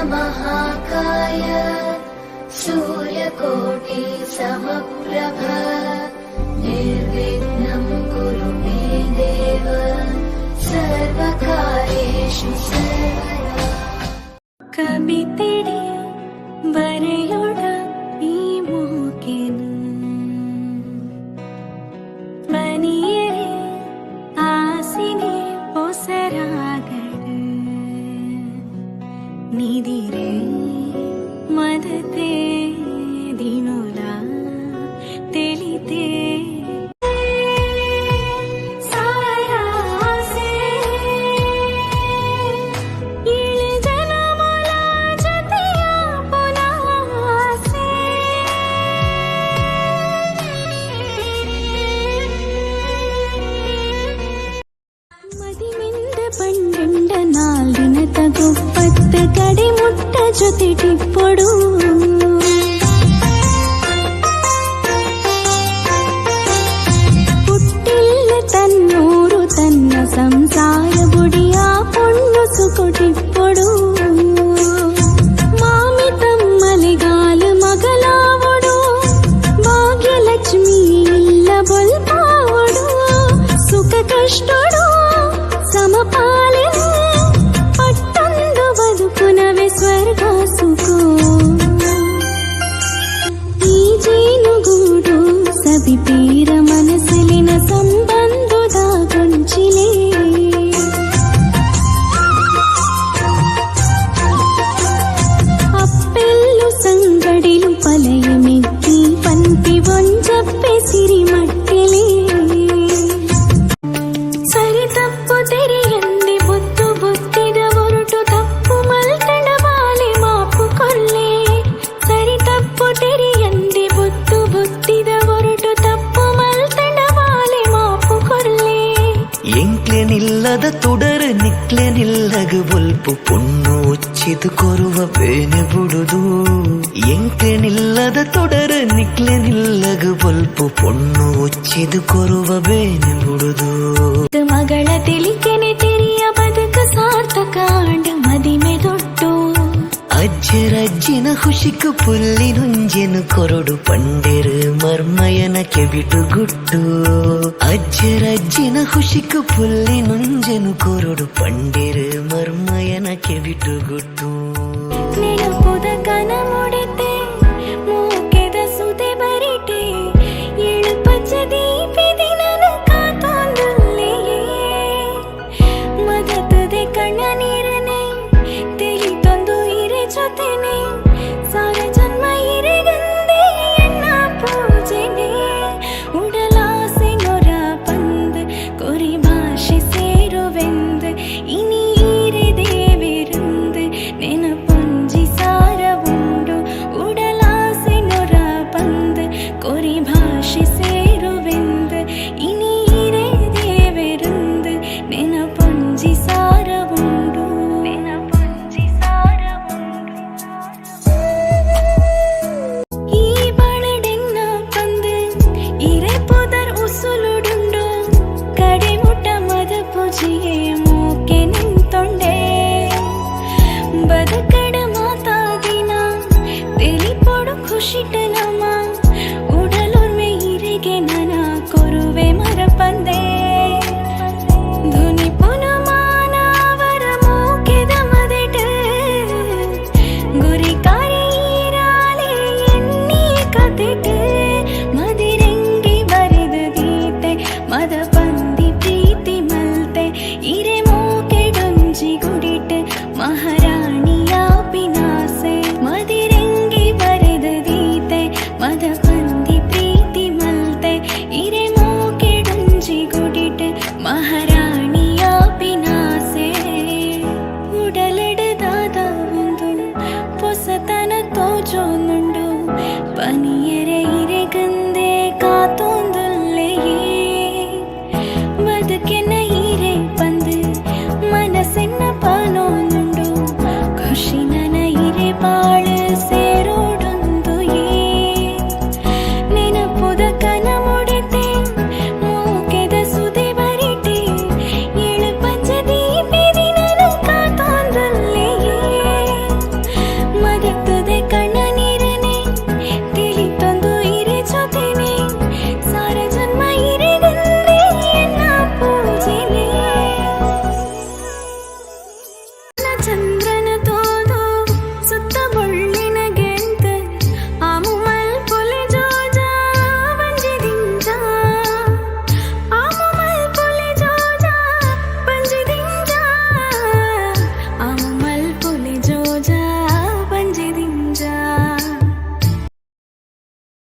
महाकाय सूर्यकोटि समप्रभ निर्विघ्नं कुरु मे देव सर्वकार्येषु सर्वदा। कवितेडिय बरेयोड ई मूकिन बनियरे आसिने पोसरागड निदिरे मदते दिनुला तेलिते ಪಂಡೆಂಡ ನಾಲ್ದಿನ ತಗೊಪ್ಪತ್ತು ಕಡೆ ಮುಟ್ಟ ಜೊತೆ ಟಿಪ್ಪೊಡು ಪುಟ್ಟಿಲ್ಲ ತನ್ನೂರು ತನ್ನ ಸಂಸಾರ ಬುಡಿಯ ಪೊಣ್ಣು ಸುಕೊಟಿಪ್ಪೊಡು ಮಾಮಿ ತಮ್ಮಲಿಗಾಲು ಮಗಲಾವೊಡು ಭಾಗ್ಯಲಕ್ಷ್ಮಿ ಇಲ್ಲ ಬೊಲ್ಪಾವೊಡು ಸುಖ ಕಷ್ಟೊಡು ಸಮಪಾಲನೆ ಪಟ್ಟೊಂದು ಬದುಕುನವೆ ಸ್ವರ್ಗ ಸುಖೋ ಈ ಜೇನುಗೂಡು ಸಬಿಪೀರ ಮನಸ್ಸಿನ ಸಂಬಂಧದ ಗೊಂಚಿಲೆ ಅಪ್ಪೆಲ್ಲು ಸಂಗಡಿಲು ಪಲಯ ಮೆಕ್ಕಿ ಪಂತಿ ಒಂಜಪ್ಪೆ ಸಿರಿ ಮಟ್ಟಿಲೆ ಸರಿ ತಪ್ಪು ತೆರೆಯಂದಿ ಬುತ್ತು ಬುತ್ತಿದ ಹೊರಟು ತಪ್ಪು ಮಲ್ತಡ ಬಾಲೆ ಮಾಪು ಕೊಲ್ಲೆ ಸರಿ ತಪ್ಪು ತೆರೆಯಂದಿ ಬುತ್ತು ಬುತ್ತಿದ ಹೊರಟು ತಪ್ಪು ಮಲ್ತಡ ಬಾಲೆ ಮಾಪು ಕೊಲ್ಲೆ ಎಂಕ್ಲೆನಿಲ್ಲದ ತುಡರು ನಿಕ್ಲೆನಿಲ್ಲಗು ಒಲ್ಪು ಪೊಣ್ಣು ಉಚ್ಚಿದು ಕೊರುವ ಬೇನೆ ಬುಡುದು ಎಂಕ್ಲೆನಿಲ್ಲದ ತುಡರು ನಿಕ್ಲೆನಿಲ್ಲಗು ಒಲ್ಪು ಪೊಣ್ಣು ಉಚ್ಚಿದು ಕೊರುವ ಬೇನೆ ಬುಡುದು ಮಗಳ ತಿಳಿಕೆನೆ ತೆರಿಯ ಬದುಕು ಸಾರ್ಥಕ ಆಂಡ ಮದಿಮೆ ದೊಡ್ಡು ಅಜ್ಜರಜ್ಜಿನ ಹುಷಿಕು ಪುಲ್ಲಿನುಂಜೆನು ಕೊರಡು ಪಂಡೆರು ಮರ್ಮಯನ ಕೆಬಿಟು ಗುಟ್ಟು ಅಜ್ಜರಜ್ಜಿನ ಹುಷಿಕು ಪುಲ್ಲಿನುಂಜೆನು ಕೊರಡು ಪಂಡೆರು ಮರ್ಮಯನ ಕೆಬಿಟು ಗುಟ್ಟು